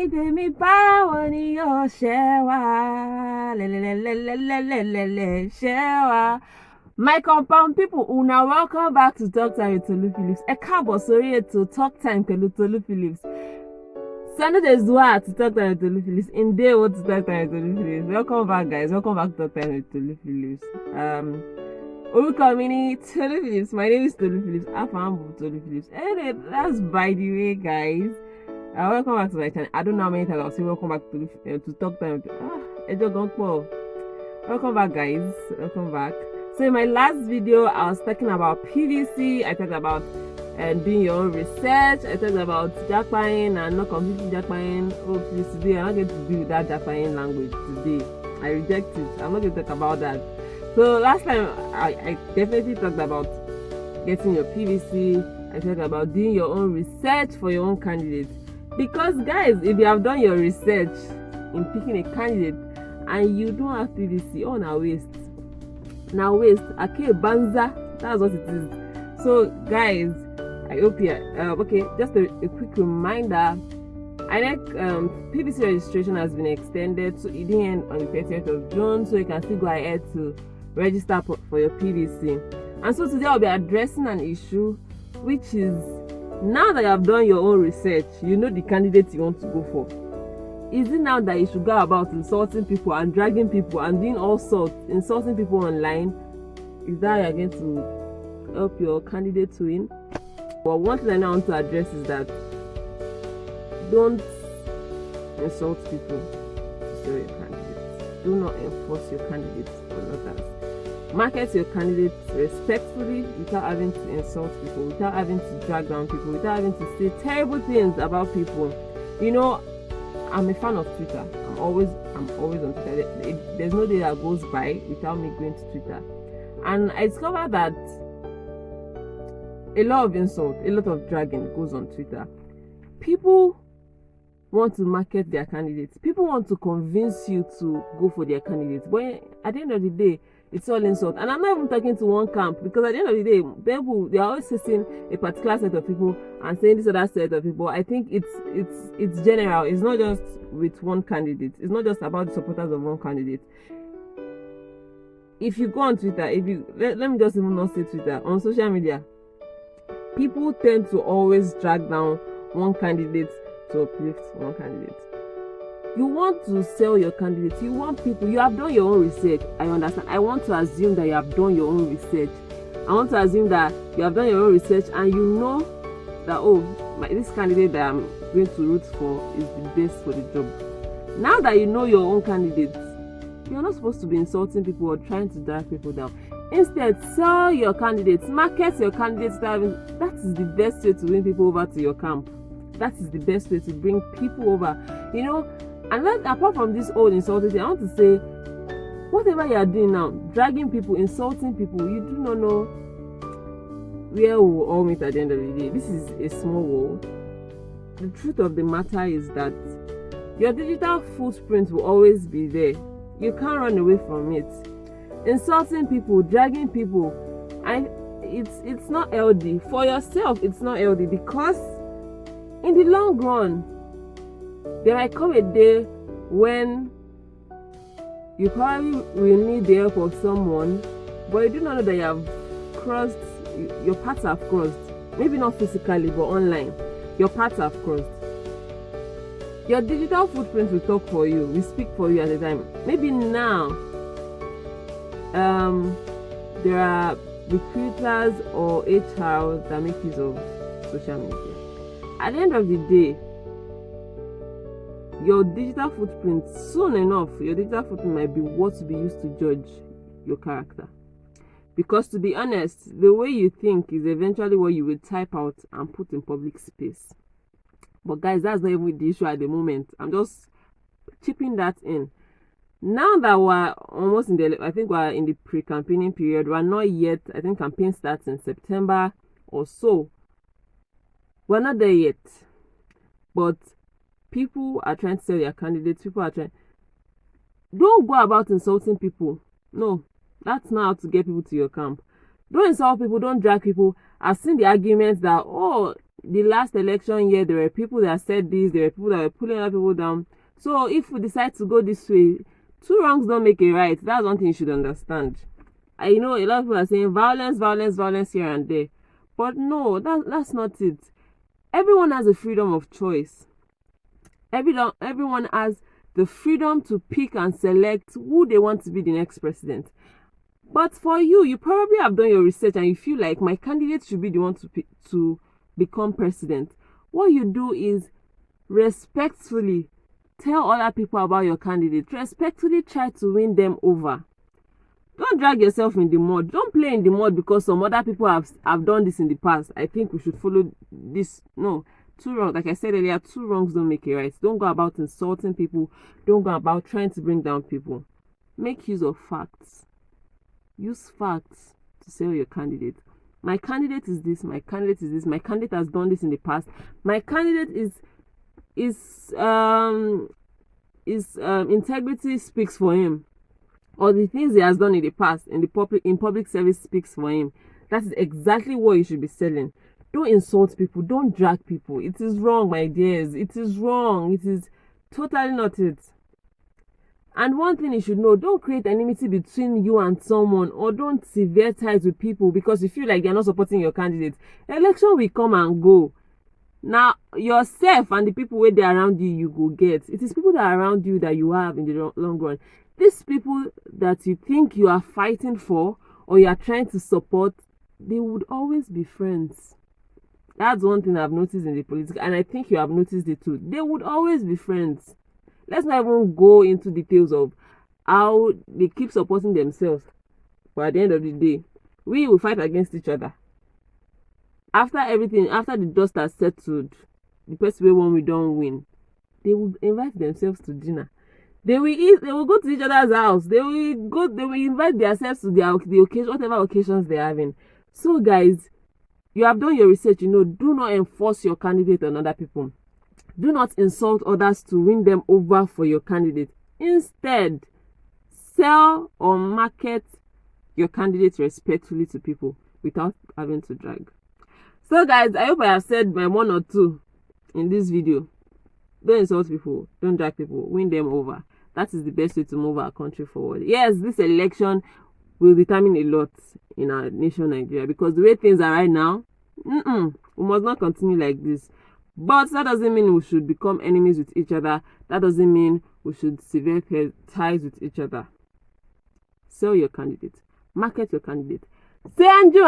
tèmi báwo ni yóò ṣe wá lẹ́lẹ́lẹ́lẹ́lẹ́lẹ́lẹ́ ṣe wá. My compound people, una welcome back to Talk Time with Tolu Phillips. Ẹ káàbọ̀ sórí ètò Talk Time pẹ̀lú Tolu Phillips. Sunday days were to Talk Time with Tolu Phillips. In day what to Talk Time with Tolu Phillips. Welcome back, guys. Welcome back to Talk Time with Tolu Phillips. Orúkọ mi ni Tolu Phillips. My name is Tolu Phillips. Afambu Tolu Phillips. Anyway, that's by the way, guys. Welcome back to my channel. I don't know how many times I'll say welcome back to Talk Time. Welcome back, guys. Welcome back. So in my last video, I was talking about PVC. I talked about doing your own research. I talked about jackpine and not completely jackpine. Oh, please, today I'm not going to do that jackpine language today. I reject it. I'm not going to talk about that. So last time, I definitely talked about getting your PVC. I talked about doing your own research for your own candidate. Because guys, if you have done your research in picking a candidate and you don't have PVC, oh, now waste. Now waste. Okay, banza. That's what it is. So guys, I hope you okay, just a quick reminder. I think PVC registration has been extended to the end on the 30th of June, so you can still go ahead to register for your PVC. And so today I'll be addressing an issue, which is, now that you have done your own research, you know the candidate you want to go for. Is it now that you should go about insulting people and dragging people and doing all sorts, insulting people online? Is that you're going to help your candidate to win? Well, one thing I now want to address is that don't insult people to sell your candidates. Do not enforce your candidates on others. Market your candidates respectfully without having to insult people, without having to drag down people, without having to say terrible things about people. You know, I'm a fan of Twitter. I'm always on Twitter. There's no day that goes by without me going to Twitter. And I discovered that a lot of insult, a lot of dragging goes on Twitter. People want to market their candidates. People want to convince you to go for their candidates. But at the end of the day, it's all insult. And I'm not even talking to one camp, because at the end of the day, people, they are always facing a particular set of people and saying this other set of people. I think it's general. It's not just with one candidate. It's not just about the supporters of one candidate. If you go on Twitter, let me just even not say Twitter, on social media, people tend to always drag down one candidate to uplift one candidate. You want to sell your candidates. You want people. You have done your own research. I understand. I want to assume that you have done your own research. I want to assume that you have done your own research and you know that, oh, this candidate that I'm going to root for is the best for the job. Now that you know your own candidates, you're not supposed to be insulting people or trying to drag people down. Instead, sell your candidates. Market your candidates. That is the best way to win people over to your camp. That is the best way to bring people over. You know. And then, apart from this old insulting thing, I want to say, whatever you are doing now, dragging people, insulting people, you do not know where we will all meet at the end of the day. This is a small world. The truth of the matter is that your digital footprint will always be there. You can't run away from it. Insulting people, dragging people, and it's not healthy. For yourself, it's not healthy, because in the long run, there might come a day when you probably will need the help of someone, but you do not know that you have crossed, your paths have crossed. Maybe not physically, but online. Your paths have crossed. Your digital footprint will talk for you, will speak for you at the time. Maybe now, there are recruiters or HR that make use of social media. At the end of the day, your digital footprint, soon enough, your digital footprint might be what will be used to judge your character. Because to be honest, the way you think is eventually what you will type out and put in public space. But guys, that's not even the issue at the moment. I'm just chipping that in. Now that we're almost I think we're in the pre-campaigning period. We're not yet. I think campaign starts in September or so. We're not there yet. But people are trying to sell their candidates. People are trying. Don't go about insulting people. No, that's not how to get people to your camp. Don't insult people. Don't drag people. I've seen the arguments that, oh, the last election year, there were people that said this, there were people that were pulling other people down. So if we decide to go this way, two wrongs don't make a right. That's one thing you should understand. I know a lot of people are saying violence here and there, but no, that's not it. Everyone has a freedom of choice. Everyone has the freedom to pick and select who they want to be the next president. But for you probably have done your research and you feel like my candidate should be the one to become president. What you do is respectfully tell other people about your candidate. Respectfully try to win them over. Don't drag yourself in the mud. Don't play in the mud because some other people have done this in the past. I think we should follow this. No, two wrongs. Like I said earlier, two wrongs don't make a right. Don't go about insulting people. Don't go about trying to bring down people. Make use of facts. Use facts to sell your candidate. My candidate is this. My candidate is this. My candidate has done this in the past. My candidate integrity speaks for him, or the things he has done in the past in public service speaks for him. That is exactly what you should be selling. Don't insult people. Don't drag people. It is wrong, my dears. It is wrong. It is totally not it. And one thing you should know, don't create enmity between you and someone, or don't sever ties with people because you feel like they're not supporting your candidate. Election will come and go. Now, yourself and the people where they're around you, you go get. It is people that are around you that you have in the long run. These people that you think you are fighting for or you are trying to support, they would always be friends. That's one thing I've noticed in the political, and I think you have noticed it too. They would always be friends. Let's not even go into details of how they keep supporting themselves. But at the end of the day, we will fight against each other. After everything, after the dust has settled, the person we won, we don't win. They will invite themselves to dinner. They will eat. They will go to each other's house. They will invite themselves to the occasion, whatever occasions they're having. So, guys, you have done your research. You know, do not enforce your candidate on other people. Do not insult others to win them over for your candidate. Instead, sell or market your candidate respectfully to people without having to drag. So guys, I hope I have said my one or two in this video. Don't insult people. Don't drag people. Win them over. That is the best way to move our country forward. Yes, this election will determine a lot in our nation, Nigeria, because the way things are right now, we must not continue like this. But that doesn't mean we should become enemies with each other. That doesn't mean we should sever ties with each other. Sell your candidate. Market your candidate. Say Anjuma.